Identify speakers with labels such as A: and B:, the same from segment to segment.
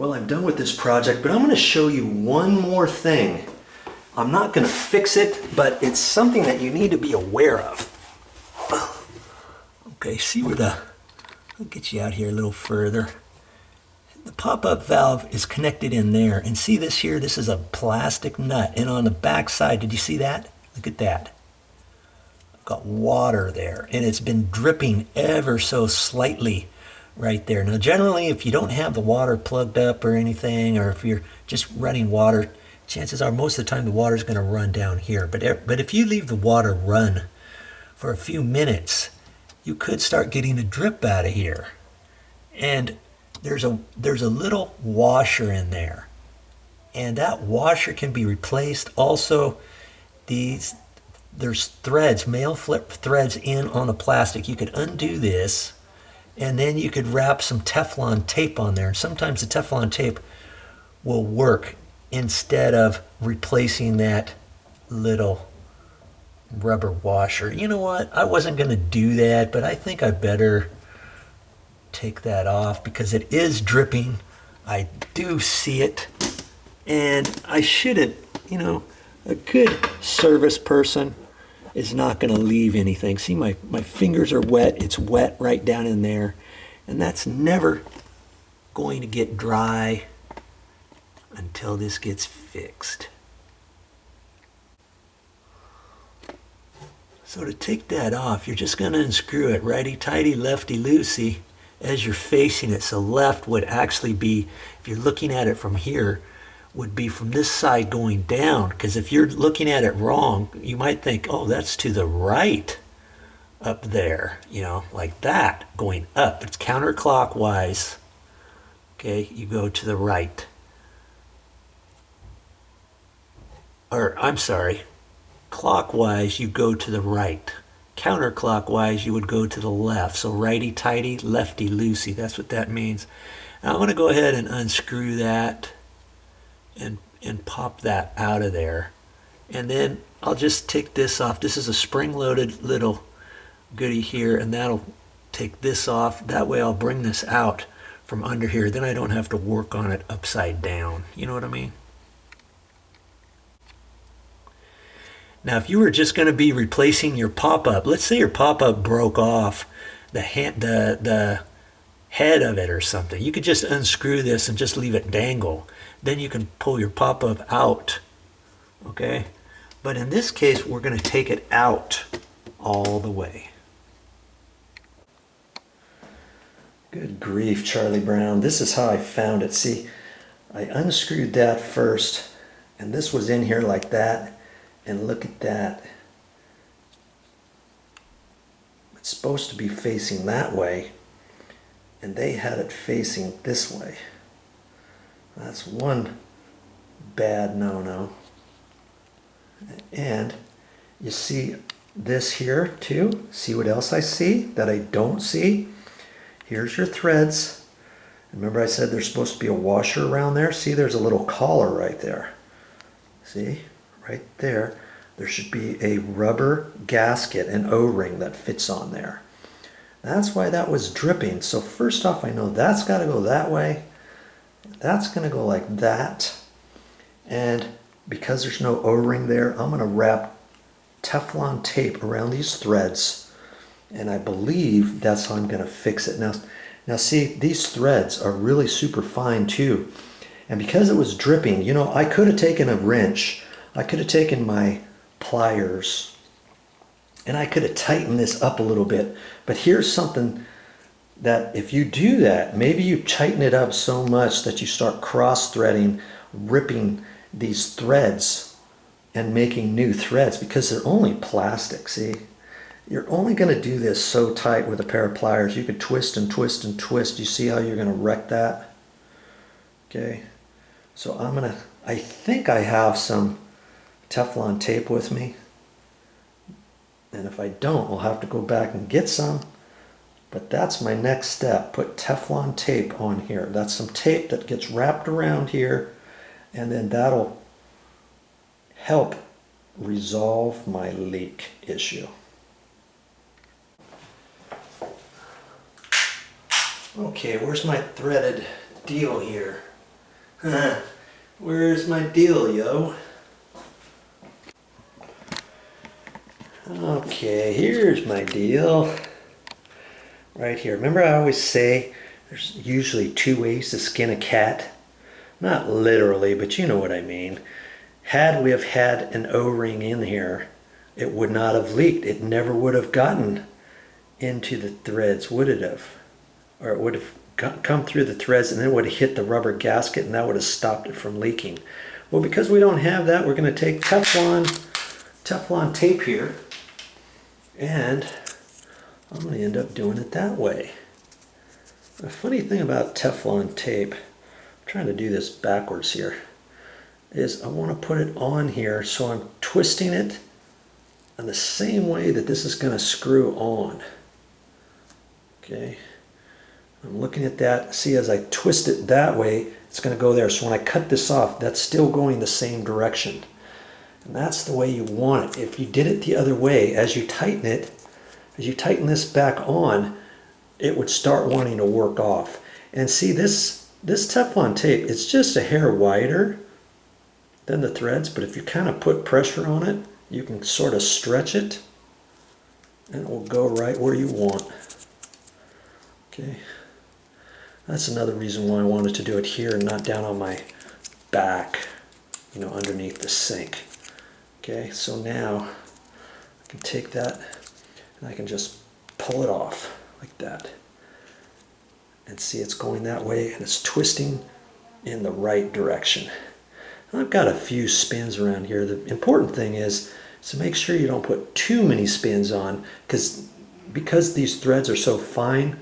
A: Well, I'm done with this project, but I'm going to show you one more thing. I'm not going to fix it, but it's something that you need to be aware of. Okay, see where I'll get you out here a little further. The pop-up valve is connected in there, and see this here? This is a plastic nut, and on the back side, did you see that? Look at that. I've got water there, and it's been dripping ever so slightly right there. Now, generally, if you don't have the water plugged up or anything, or if you're just running water, chances are most of the time the water's going to run down here. But if you leave the water run for a few minutes, you could start getting a drip out of here. And there's a little washer in there, and that washer can be replaced. Also, there's threads, male flip threads in on the plastic. You could undo this, and then you could wrap some Teflon tape on there. And sometimes the Teflon tape will work instead of replacing that little rubber washer. You know what? I wasn't going to do that, but I think I better take that off because it is dripping. I do see it, and I shouldn't. You know, a good service person is not going to leave anything. See, my fingers are wet. It's wet right down in there, and that's never going to get dry until this gets fixed. So to take that off, you're just going to unscrew it righty-tighty, lefty-loosey as you're facing it. So left would actually be, if you're looking at it from here, would be from this side going down. Because if you're looking at it wrong, you might think, oh, that's to the right up there, you know, like that, going up. It's counterclockwise. Okay, you go to the right. Or, I'm sorry, clockwise, you go to the right. Counterclockwise, you would go to the left. So righty-tighty, lefty-loosey. That's what that means. Now I'm going to go ahead and unscrew that and pop that out of there. And then I'll just take this off. This is a spring-loaded little goodie here, and that'll take this off. That way I'll bring this out from under here. Then I don't have to work on it upside down. You know what I mean? Now, if you were just going to be replacing your pop-up, let's say your pop-up broke off the head of it or something, you could just unscrew this and just leave it dangle. Then you can pull your pop-up out, okay? But in this case, we're going to take it out all the way. Good grief, Charlie Brown. This is how I found it. See, I unscrewed that first, and this was in here like that. And look at that. It's supposed to be facing that way, and they had it facing this way. That's one bad no-no. And you see this here too. See what else I see that I don't see? Here's your threads. Remember I said there's supposed to be a washer around there? See, there's a little collar right there. See? Right there, there should be a rubber gasket, an O-ring that fits on there. That's why that was dripping. So first off, I know that's got to go that way. That's going to go like that. And because there's no O-ring there, I'm going to wrap Teflon tape around these threads. And I believe that's how I'm going to fix it. Now see, these threads are really super fine too. And because it was dripping, you know, I could have taken a wrench. I could have taken my pliers and I could have tightened this up a little bit. But here's something that if you do that, maybe you tighten it up so much that you start cross-threading, ripping these threads and making new threads because they're only plastic, see? You're only going to do this so tight with a pair of pliers. You could twist and twist and twist. You see how you're going to wreck that? Okay. So I think I have some Teflon tape with me, and if I don't, I'll have to go back and get some. But that's my next step. Put Teflon tape on here. That's some tape that gets wrapped around here, and then that'll help resolve my leak issue. Okay, where's my threaded deal here? Where's my deal, yo? Okay, here's my deal. Right here. Remember I always say there's usually two ways to skin a cat? Not literally, but you know what I mean. Had we have had an O-ring in here, it would not have leaked. It never would have gotten into the threads, would it have? Or it would have come through the threads and then it would have hit the rubber gasket and that would have stopped it from leaking. Well, because we don't have that, we're going to take Teflon tape here, and I'm going to end up doing it that way. The funny thing about Teflon tape, I'm trying to do this backwards here, is I want to put it on here so I'm twisting it in the same way that this is going to screw on. Okay, I'm looking at that. See, as I twist it that way, it's going to go there. So when I cut this off, that's still going the same direction. And that's the way you want it. If you did it the other way, as you tighten it, as you tighten this back on, it would start wanting to work off. And see, this Teflon tape, it's just a hair wider than the threads, but if you kind of put pressure on it, you can sort of stretch it and it will go right where you want. Okay, that's another reason why I wanted to do it here and not down on my back, you know, underneath the sink. Okay, so now I can take that and I can just pull it off like that. And see, it's going that way and it's twisting in the right direction. And I've got a few spins around here. The important thing is to make sure you don't put too many spins on, because these threads are so fine,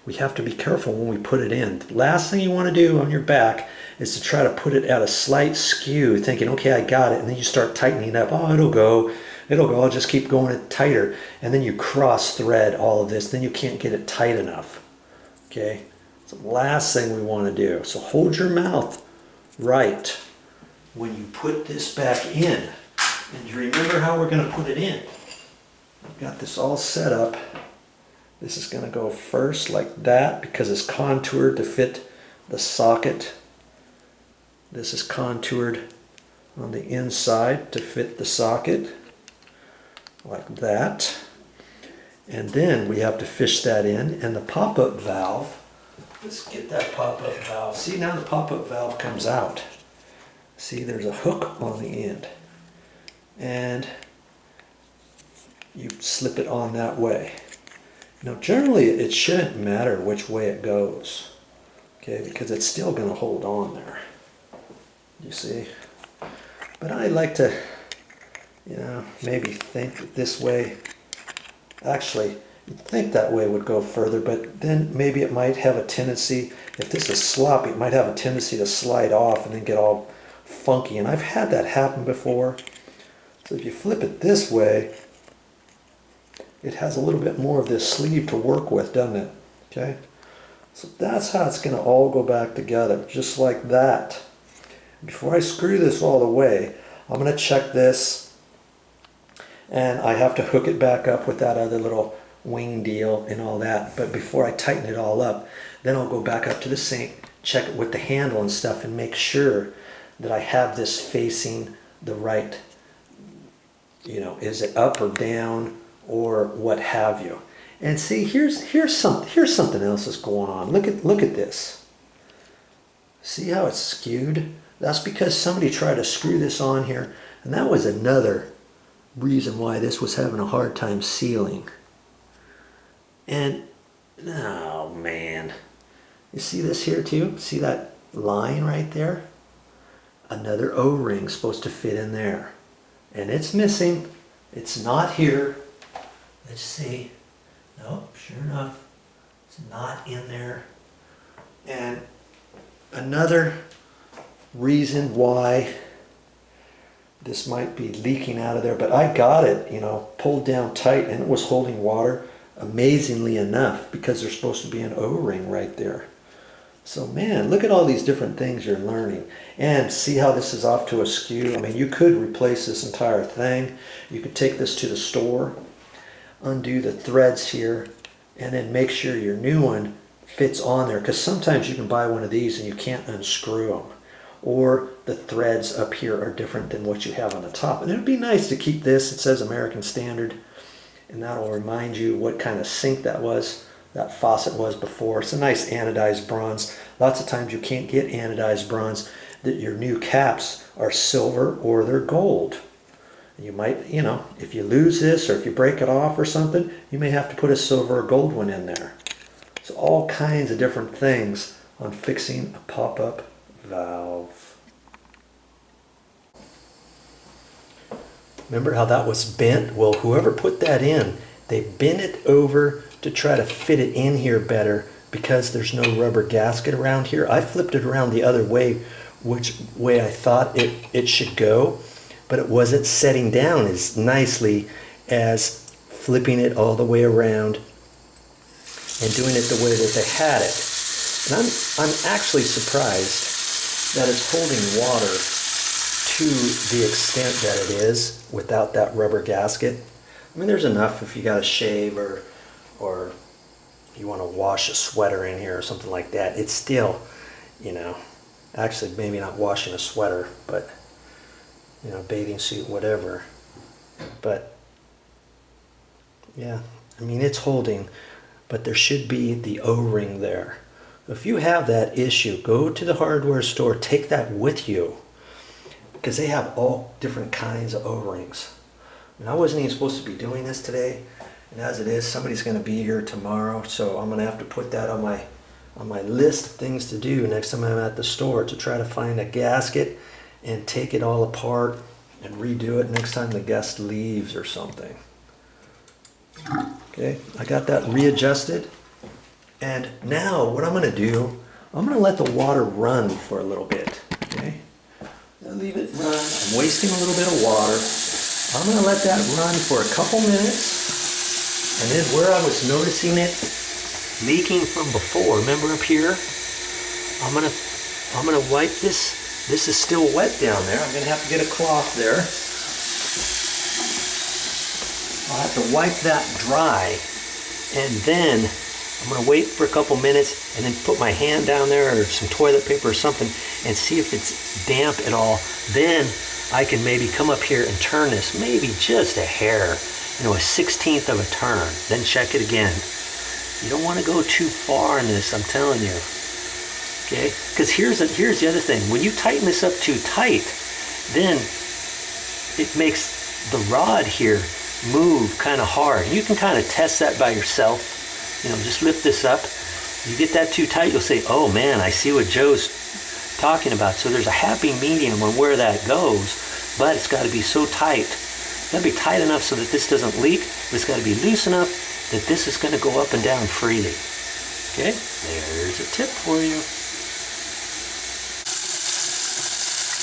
A: we have to be careful when we put it in. The last thing you want to do on your back is to try to put it at a slight skew, thinking, okay, I got it, and then you start tightening up. Oh, it'll go, I'll just keep going it tighter. And then you cross thread all of this, then you can't get it tight enough. Okay, it's the last thing we want to do. So hold your mouth right when you put this back in. And you remember how we're going to put it in. I've got this all set up. This is going to go first like that because it's contoured to fit the socket. This is contoured on the inside to fit the socket like that. And then we have to fish that in, and the pop-up valve, let's get that pop-up valve. See, now the pop-up valve comes out. See, there's a hook on the end. And you slip it on that way. Now generally it shouldn't matter which way it goes, okay, because it's still going to hold on there, you see. But I like to, you know, maybe think that this way, actually you'd think that way would go further, but then maybe it might have a tendency, if this is sloppy, it might have a tendency to slide off and then get all funky, and I've had that happen before. So if you flip it this way, it has a little bit more of this sleeve to work with, doesn't it? Okay, so that's how it's going to all go back together, just like that. Before I screw this all the way, I'm going to check this, and I have to hook it back up with that other little wing deal and all that. But before I tighten it all up, then I'll go back up to the sink, check it with the handle and stuff, and make sure that I have this facing the right, you know, is it up or down or what have you. And see, here's something else that's going on. Look at this. See how it's skewed? That's because somebody tried to screw this on here, and that was another reason why this was having a hard time sealing. And oh man, you see this here too? See that line right there? Another O-ring supposed to fit in there, and it's missing. It's not here. Let's see. Nope, sure enough, it's not in there. And another reason why this might be leaking out of there, but I got it, you know, pulled down tight, and it was holding water amazingly enough, because there's supposed to be an O-ring right there. So man, look at all these different things you're learning. And see how this is off to a skew? I mean, you could replace this entire thing. You could take this to the store, undo the threads here, and then make sure your new one fits on there, because sometimes you can buy one of these and you can't unscrew them. or the threads up here are different than what you have on the top. And it would be nice to keep this. It says American Standard, and that'll remind you what kind of sink that was, that faucet was before. It's a nice anodized bronze. Lots of times you can't get anodized bronze, that your new caps are silver or they're gold. You might, you know, if you lose this or if you break it off or something, you may have to put a silver or gold one in there. So all kinds of different things on fixing a pop-up valve. Remember how that was bent? Well, whoever put that in, they bent it over to try to fit it in here better because there's no rubber gasket around here. I flipped it around the other way, which way I thought it should go, but it wasn't setting down as nicely as flipping it all the way around and doing it the way that they had it. And I'm actually surprised that it's holding water to the extent that it is without that rubber gasket. I mean, there's enough if you got to shave or you want to wash a sweater in here or something like that. It's still, you know, actually maybe not washing a sweater, but, you know, bathing suit, whatever. But, yeah, I mean, it's holding, but there should be the O-ring there. If you have that issue, go to the hardware store, take that with you, because they have all different kinds of O-rings. And I wasn't even supposed to be doing this today, and as it is, somebody's going to be here tomorrow, so I'm going to have to put that on my list of things to do next time I'm at the store, to try to find a gasket and take it all apart and redo it next time the guest leaves or something. Okay, I got that readjusted. And now what I'm going to do, I'm going to let the water run for a little bit. Okay, I'll leave it run. I'm wasting a little bit of water. I'm going to let that run for a couple minutes. And then where I was noticing it leaking from before, remember up here? I'm going to wipe this. This is still wet down there. I'm going to have to get a cloth there. I'll have to wipe that dry, and then I'm going to wait for a couple minutes and then put my hand down there or some toilet paper or something and see if it's damp at all. Then I can maybe come up here and turn this maybe just a hair, you know, a 1/16 of a turn. Then check it again. You don't want to go too far in this, I'm telling you. Okay? Because here's the other thing. When you tighten this up too tight, then it makes the rod here move kind of hard. You can kind of test that by yourself. You know, just lift this up. You get that too tight, you'll say, oh man, I see what Joe's talking about. So there's a happy medium on where that goes, but it's got to be so tight. It's got to be tight enough so that this doesn't leak, but it's got to be loose enough that this is going to go up and down freely. Okay, there's a tip for you.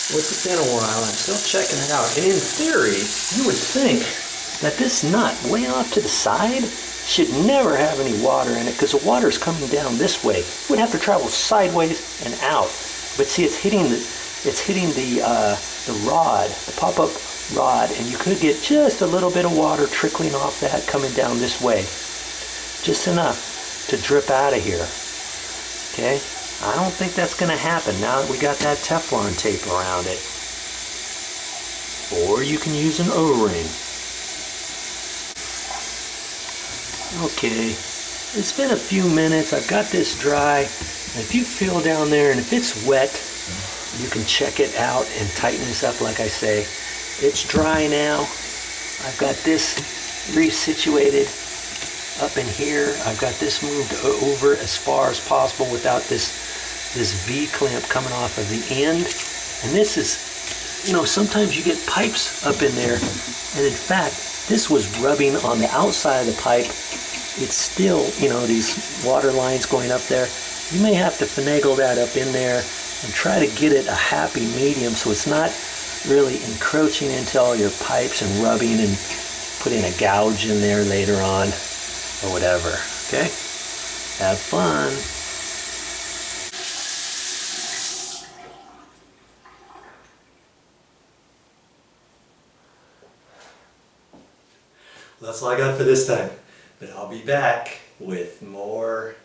A: Well, it's been a while. I'm still checking it out. And in theory, you would think that this nut way off to the side should never have any water in it, because the water is coming down this way. It would have to travel sideways and out. But see, it's hitting the rod, the pop-up rod, and you could get just a little bit of water trickling off that coming down this way. Just enough to drip out of here. Okay? I don't think that's going to happen now that we got that Teflon tape around it. Or you can use an O-ring. Okay, it's been a few minutes. I've got this dry. And if you feel down there and if it's wet, you can check it out and tighten this up like I say. It's dry now. I've got this resituated up in here. I've got this moved over as far as possible without this V-clamp coming off of the end. And this is, you know, sometimes you get pipes up in there, and in fact, this was rubbing on the outside of the pipe. It's still, you know, these water lines going up there. You may have to finagle that up in there and try to get it a happy medium so it's not really encroaching into all your pipes and rubbing and putting a gouge in there later on or whatever. Okay? Have fun. That's all I got for this time, but I'll be back with more